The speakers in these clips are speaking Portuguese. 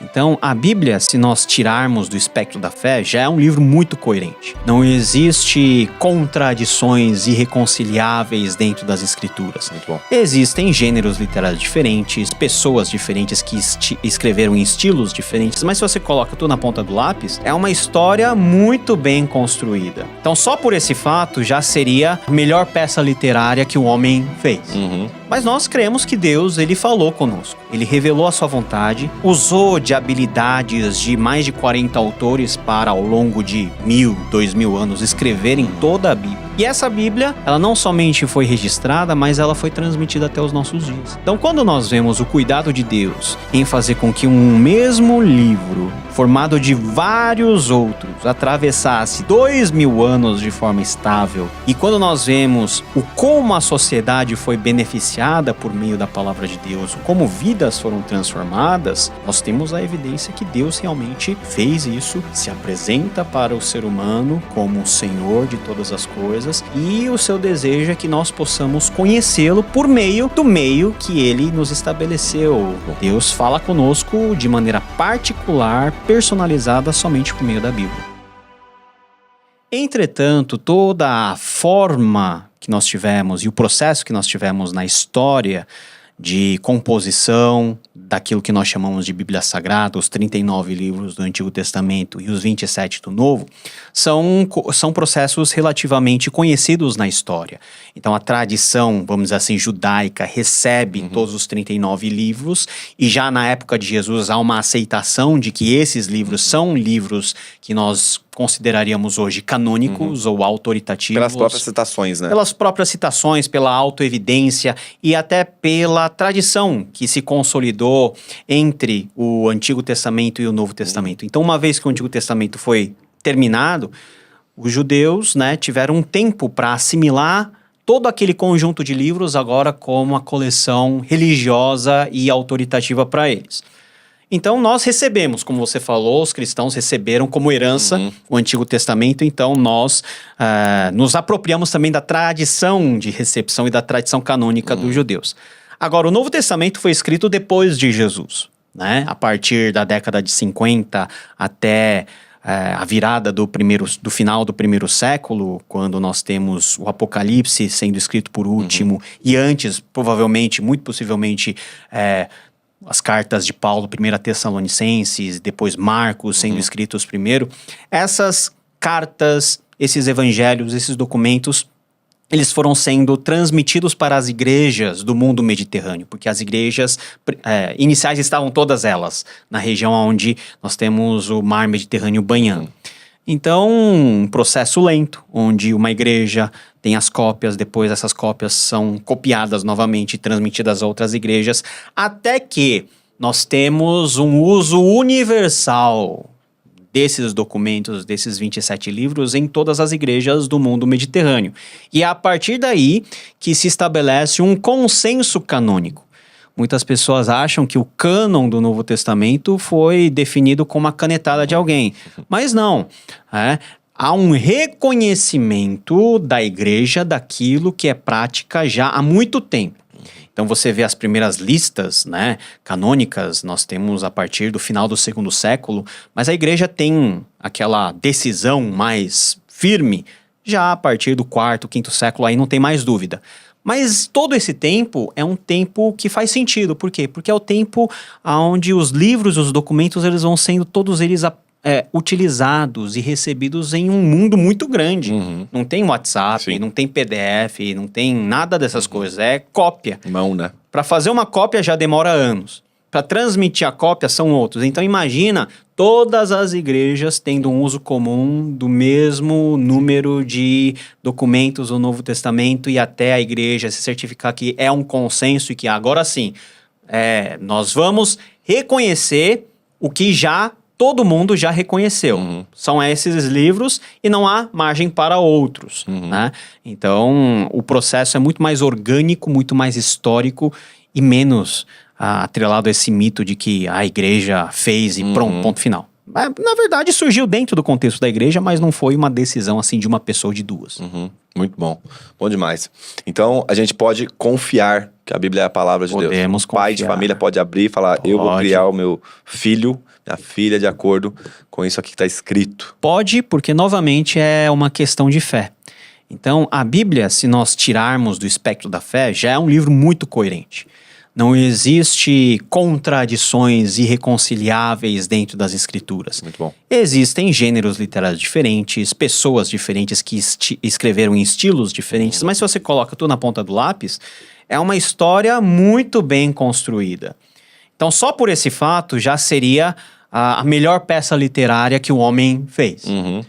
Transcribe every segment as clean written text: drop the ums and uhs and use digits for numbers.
Então, a Bíblia, se nós tirarmos do espectro da fé, já é um livro muito coerente. Não existe contradições irreconciliáveis dentro das escrituras. Muito bom. Existem gêneros literários diferentes, pessoas diferentes que escreveram em estilos diferentes, mas se você coloca tudo na ponta do lápis, é uma história muito bem construída. Então, só por esse fato, já seria a melhor peça literária que o homem fez. Mas nós cremos que Deus, ele falou conosco. Ele revelou a sua vontade, usou de habilidades de mais de 40 autores para, ao longo de 1000, 2000 anos, escreverem toda a Bíblia. E essa Bíblia, ela não somente foi registrada, mas ela foi transmitida até os nossos dias. Então, quando nós vemos o cuidado de Deus em fazer com que um mesmo livro, formado de vários outros, atravessasse 2000 anos de forma estável, e quando nós vemos o como a sociedade foi beneficiada por meio da palavra de Deus, como vidas foram transformadas, nós temos a evidência que Deus realmente fez isso, se apresenta para o ser humano como o Senhor de todas as coisas, e o seu desejo é que nós possamos conhecê-lo por meio do meio que ele nos estabeleceu. Deus fala conosco de maneira particular, personalizada, somente por meio da Bíblia. Entretanto, toda a forma que nós tivemos e o processo que nós tivemos na história de composição daquilo que nós chamamos de Bíblia Sagrada, os 39 livros do Antigo Testamento e os 27 do Novo, são processos relativamente conhecidos na história. Então a tradição, vamos dizer assim, judaica recebe todos os 39 livros, e já na época de Jesus há uma aceitação de que esses livros são livros que nós consideraríamos hoje canônicos ou autoritativos. Pelas próprias citações, né? Pelas próprias citações, pela autoevidência e até pela tradição que se consolidou entre o Antigo Testamento e o Novo Testamento. Então, uma vez que o Antigo Testamento foi terminado, os judeus, né, tiveram um tempo para assimilar todo aquele conjunto de livros agora como uma coleção religiosa e autoritativa para eles. Então nós recebemos, como você falou, os cristãos receberam como herança o Antigo Testamento, então nós nos apropriamos também da tradição de recepção e da tradição canônica dos judeus. Agora, o Novo Testamento foi escrito depois de Jesus, né? A partir da década de 50 até a virada do final do primeiro século, quando nós temos o Apocalipse sendo escrito por último, e antes, provavelmente, muito possivelmente, as cartas de Paulo, 1 Tessalonicenses, depois Marcos sendo escritos primeiro. Essas cartas, esses evangelhos, esses documentos, eles foram sendo transmitidos para as igrejas do mundo mediterrâneo, porque as igrejas iniciais estavam todas elas na região onde nós temos o mar Mediterrâneo banhando. Então, um processo lento, onde uma igreja tem as cópias, depois essas cópias são copiadas novamente e transmitidas a outras igrejas, até que nós temos um uso universal desses documentos, desses 27 livros, em todas as igrejas do mundo mediterrâneo. E é a partir daí que se estabelece um consenso canônico. Muitas pessoas acham que o cânon do Novo Testamento foi definido com uma canetada de alguém. Mas não. Há um reconhecimento da igreja daquilo que é prática já há muito tempo. Então você vê as primeiras listas, né, canônicas, nós temos a partir do final do segundo século, mas a igreja tem aquela decisão mais firme já a partir do quarto, quinto século, aí não tem mais dúvida. Mas todo esse tempo é um tempo que faz sentido. Por quê? Porque é o tempo onde os livros, os documentos, eles vão sendo todos eles utilizados e recebidos em um mundo muito grande. Não tem WhatsApp, não tem PDF, não tem nada dessas coisas. É cópia. Mão, né? Para fazer uma cópia já demora anos. Para transmitir a cópia são outros. Então imagina todas as igrejas tendo um uso comum do mesmo número de documentos do Novo Testamento e até a igreja se certificar que é um consenso e que agora sim, nós vamos reconhecer o que já todo mundo já reconheceu. São esses livros e não há margem para outros. Né? Então o processo é muito mais orgânico, muito mais histórico e menos atrelado a esse mito de que a igreja fez e pronto, ponto final. Na verdade, surgiu dentro do contexto da igreja, mas não foi uma decisão assim de uma pessoa ou de duas. Muito bom. Bom demais. Então, a gente pode confiar que a Bíblia é a palavra de Deus. Podemos O pai de confiar. família pode abrir e falar, eu vou Pode. criar o meu filho, minha filha, de acordo com isso aqui que está escrito. Pode, porque novamente é uma questão de fé. Então, a Bíblia, se nós tirarmos do espectro da fé, já é um livro muito coerente. Não existe contradições irreconciliáveis dentro das escrituras. Muito bom. Existem gêneros literários diferentes, pessoas diferentes que escreveram em estilos diferentes, mas se você coloca tudo na ponta do lápis, é uma história muito bem construída. Então, só por esse fato, já seria a melhor peça literária que o homem fez. Uhum.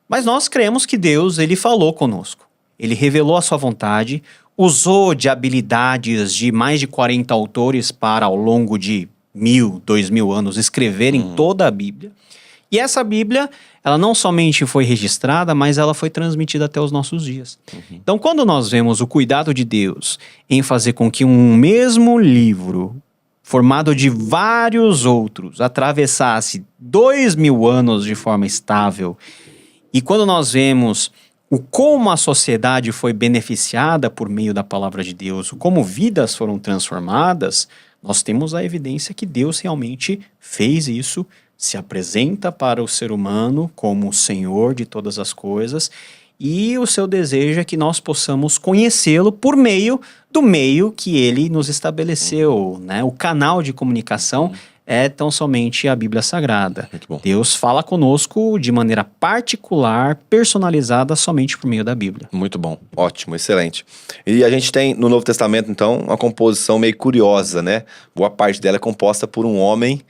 Mas nós cremos que Deus, ele falou conosco. Ele revelou a sua vontade, usou de habilidades de mais de 40 autores para, ao longo de 1.000, 2.000 anos, escreverem toda a Bíblia. E essa Bíblia, ela não somente foi registrada, mas ela foi transmitida até os nossos dias. Então, quando nós vemos o cuidado de Deus em fazer com que um mesmo livro, formado de vários outros, atravessasse 2.000 anos de forma estável, e quando nós vemos o como a sociedade foi beneficiada por meio da palavra de Deus, o como vidas foram transformadas, nós temos a evidência que Deus realmente fez isso, se apresenta para o ser humano como o Senhor de todas as coisas, e o seu desejo é que nós possamos conhecê-lo por meio do meio que ele nos estabeleceu, né? O canal de comunicação é tão somente a Bíblia Sagrada. Muito bom. Deus fala conosco de maneira particular, personalizada, somente por meio da Bíblia. Muito bom, ótimo, excelente. E a gente tem no Novo Testamento, então, uma composição meio curiosa, né? Boa parte dela é composta por um homem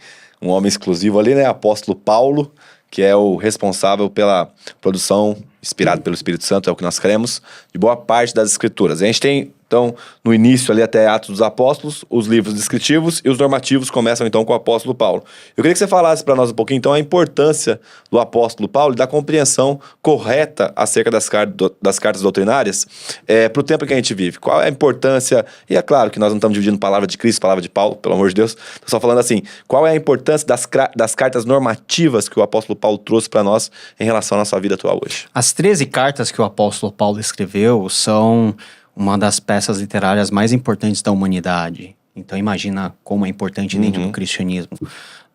exclusivo ali, né? Apóstolo Paulo, que é o responsável pela produção, inspirado pelo Espírito Santo, é o que nós cremos, de boa parte das escrituras. A gente tem, então, no início ali até Atos dos Apóstolos, os livros descritivos e os normativos começam então com o apóstolo Paulo. Eu queria que você falasse para nós um pouquinho então a importância do apóstolo Paulo e da compreensão correta acerca das cartas doutrinárias para o tempo que a gente vive. Qual é a importância, e é claro que nós não estamos dividindo palavra de Cristo, palavra de Paulo, pelo amor de Deus, estou só falando assim, qual é a importância das cartas normativas que o apóstolo Paulo trouxe para nós em relação à nossa vida atual hoje? As 13 cartas que o apóstolo Paulo escreveu são uma das peças literárias mais importantes da humanidade. Então imagina como é importante dentro do cristianismo.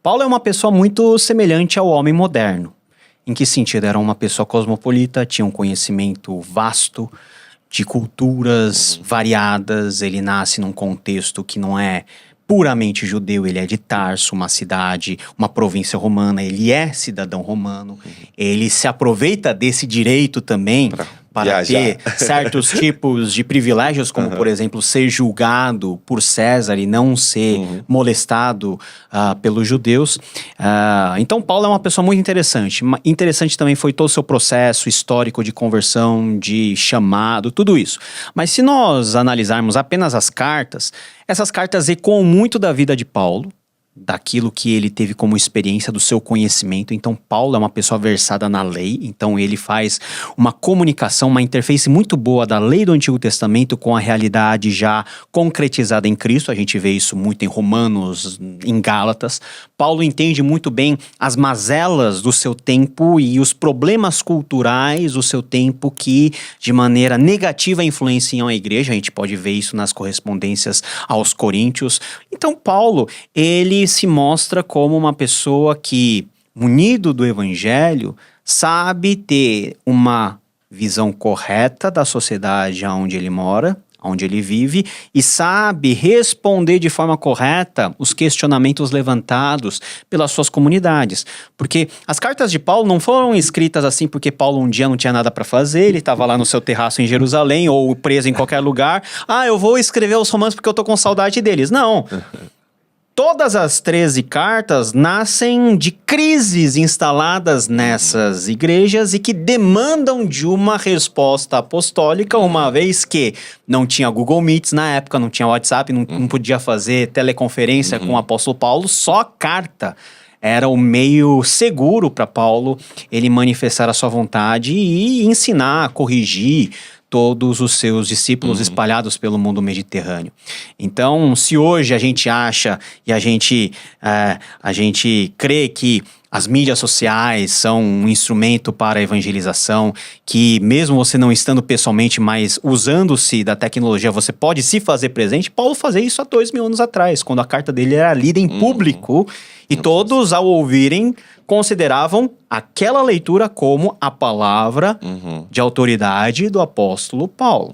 Paulo é uma pessoa muito semelhante ao homem moderno. Em que sentido? Era uma pessoa cosmopolita, tinha um conhecimento vasto de culturas variadas, ele nasce num contexto que não é puramente judeu, ele é de Tarso, uma cidade, uma província romana, ele é cidadão romano, ele se aproveita desse direito também para ter certos tipos de privilégios, como por exemplo ser julgado por César e não ser molestado pelos judeus. Então Paulo é uma pessoa muito interessante. Interessante também foi todo o seu processo histórico de conversão, de chamado, tudo isso. Mas se nós analisarmos apenas as cartas, essas cartas ecoam muito da vida de Paulo, daquilo que ele teve como experiência, do seu conhecimento. Então Paulo é uma pessoa versada na lei, então ele faz uma comunicação, uma interface muito boa da lei do Antigo Testamento com a realidade já concretizada em Cristo. A gente vê isso muito em Romanos, em Gálatas. Paulo entende muito bem as mazelas do seu tempo e os problemas culturais do seu tempo que de maneira negativa influenciam a igreja. A gente pode ver isso nas correspondências aos Coríntios. Então Paulo, ele se mostra como uma pessoa que, munido do evangelho, sabe ter uma visão correta da sociedade onde ele mora, onde ele vive, e sabe responder de forma correta os questionamentos levantados pelas suas comunidades. Porque as cartas de Paulo não foram escritas assim porque Paulo um dia não tinha nada para fazer, ele estava lá no seu terraço em Jerusalém ou preso em qualquer lugar. Eu vou escrever os romanos porque eu tô com saudade deles. Não. Todas as 13 cartas nascem de crises instaladas nessas igrejas e que demandam de uma resposta apostólica, uma vez que não tinha Google Meets na época, não tinha WhatsApp, não podia fazer teleconferência com o apóstolo Paulo, só carta era o meio seguro para Paulo ele manifestar a sua vontade e ensinar, corrigir todos os seus discípulos espalhados pelo mundo mediterrâneo. Então, se hoje a gente acha e a gente crê que as mídias sociais são um instrumento para a evangelização, que mesmo você não estando pessoalmente, mas usando-se da tecnologia, você pode se fazer presente. Paulo fazia isso há 2000 anos atrás, quando a carta dele era lida em público, e todos, ao ouvirem, consideravam aquela leitura como a palavra de autoridade do apóstolo Paulo.